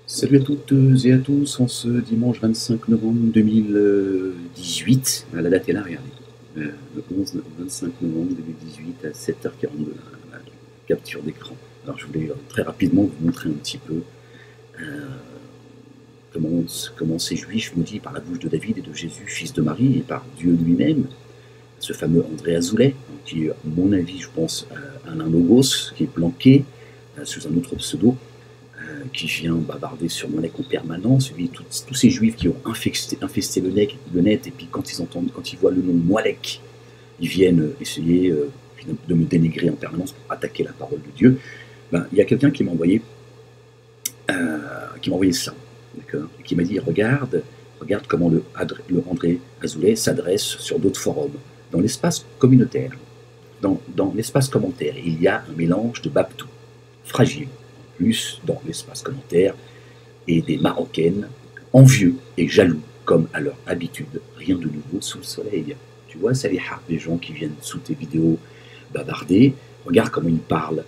Salut à toutes et à tous, en ce dimanche 25 novembre 2018, la date est là, regardez, le 25 novembre 2018 à 7h42, la capture d'écran. Alors je voulais très rapidement vous montrer un petit peu euh, comment ces juifs maudits par la bouche de David et de Jésus, fils de Marie, et par Dieu lui-même, ce fameux André Azoulay, qui est à mon avis, je pense, un logos, qui est planqué sous un autre pseudo, qui vient bavarder sur mon nec en permanence, tous ces juifs qui ont infesté le net, et puis quand ils voient le nom Moalek, ils viennent essayer de me dénigrer en permanence pour attaquer la parole de Dieu. Ben, il y a quelqu'un qui m'a envoyé ça, d'accord, et qui m'a dit regarde comment le André Azoulay s'adresse sur d'autres forums, dans l'espace communautaire, dans l'espace commentaire, il y a un mélange de Babtou, fragile, plus dans l'espace commentaire, et des Marocaines envieux et jaloux, comme à leur habitude. Rien de nouveau sous le soleil. Tu vois, ça les harpe des gens qui viennent sous tes vidéos bavarder. Regarde comment ils parlent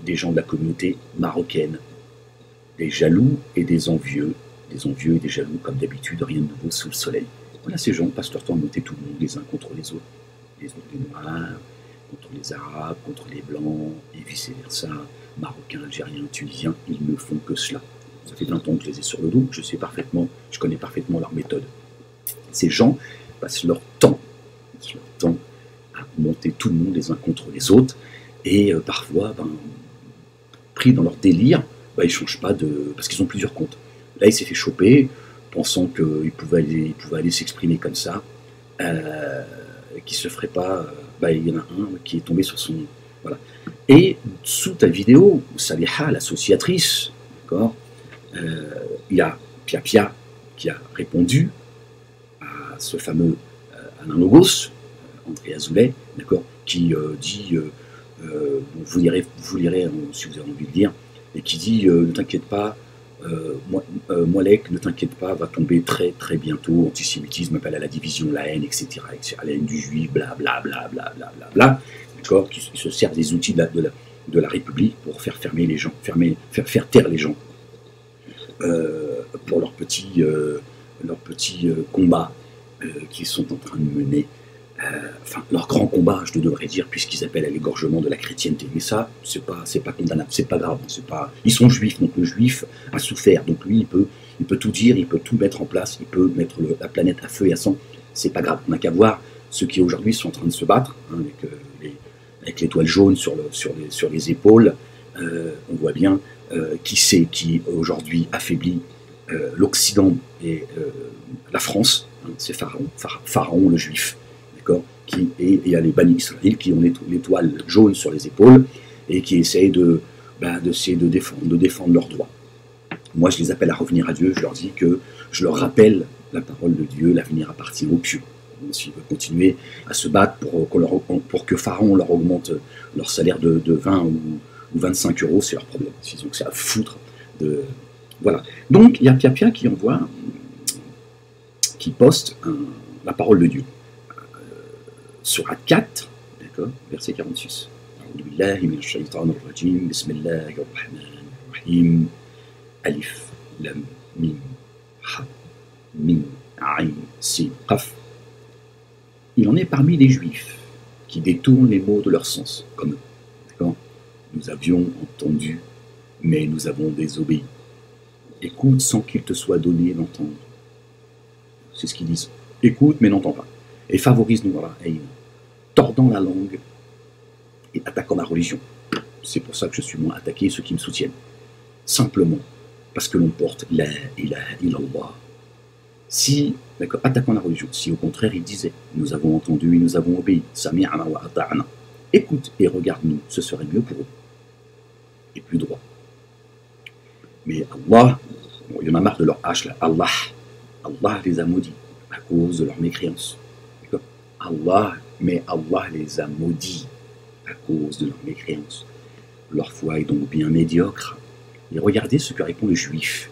des gens de la communauté marocaine, des jaloux et des envieux et des jaloux, comme d'habitude, rien de nouveau sous le soleil. Voilà, ces gens passent leur temps à monter tout le monde les uns contre les autres Noirs, contre les Arabes, contre les Blancs, et vice-versa, Marocains, Algériens, Tunisiens, ils ne font que cela. Ça fait 20 ans que je les ai sur le dos, je connais parfaitement leur méthode. Ces gens passent leur temps à monter tout le monde les uns contre les autres, et parfois, pris dans leur délire, ils ne changent pas parce qu'ils ont plusieurs comptes. Là, il s'est fait choper, pensant qu'il pouvait aller s'exprimer comme ça, qui se ferait pas... il y en a un qui est tombé sur son... Voilà. Et sous ta vidéo, Saliha, l'associatrice, d'accord, il y a Pia qui a répondu à ce fameux Alain Logos, André Azoulay, d'accord, qui dit, vous lirez si vous avez envie de lire, et qui dit ne t'inquiète pas, Moalek, ne t'inquiète pas, va tomber très très bientôt, antisémitisme, appel à la division, la haine, etc., la haine du juif, blablabla, d'accord, qui se sert des outils de la République pour faire fermer les gens, faire taire les gens, pour leurs petits combats qu'ils sont en train de mener. Leur grand combat, je devrais dire, puisqu'ils appellent à l'égorgement de la chrétienté. Mais ça, c'est pas condamnable, c'est pas grave. Ils sont juifs, donc le juif a souffert. Donc lui, il peut tout dire, il peut tout mettre en place, il peut mettre la planète à feu et à sang. C'est pas grave. On n'a qu'à voir ceux qui aujourd'hui sont en train de se battre, avec l'étoile jaune sur les épaules. On voit bien qui c'est qui aujourd'hui affaiblit l'Occident et la France. C'est Pharaon le juif. Et il y a les bannis Israël qui ont l'étoile jaune sur les épaules et qui essayent de défendre leurs droits. Moi, je les appelle à revenir à Dieu. Je leur dis que je leur rappelle la parole de Dieu, l'avenir appartient aux pieux. S'ils veulent continuer à se battre pour que Pharaon leur augmente leur salaire de 20 ou 25 euros, c'est leur problème. Ils ont que ça à foutre. Voilà. Donc, il y a Pia qui poste la parole de Dieu. Surat 4, d'accord, verset 46. Bismillahirrahmanirrahim. Alif, lam, mim, ha, mim, aïn, sin, qaf. Il en est parmi les juifs qui détournent les mots de leur sens, comme eux. D'accord. Nous avions entendu, mais nous avons désobéi. Écoute sans qu'il te soit donné d'entendre. C'est ce qu'ils disent. Écoute, mais n'entends pas. Et favorise nous tordant la langue et attaquant la religion. C'est pour ça que je suis moins attaqué ceux qui me soutiennent. Simplement parce que l'on porte la ilaha illallah. Si, d'accord, attaquant la religion, si au contraire il disait nous avons entendu et nous avons obéi, sami'na wa ata'na, écoute et regarde-nous, ce serait mieux pour eux et plus droit. Mais Allah, il y en a marre de leur hache là, Allah les a maudits à cause de leur mécréance. Allah les a maudits à cause de leur mécréance. Leur foi est donc bien médiocre. Et regardez ce que répond le juif,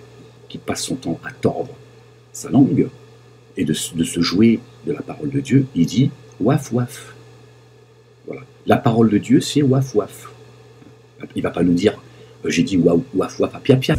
qui passe son temps à tordre sa langue et de se jouer de la parole de Dieu. Il dit waf waf. Voilà. La parole de Dieu, c'est waf waf. Il ne va pas nous dire j'ai dit waf waf à Pia Pia.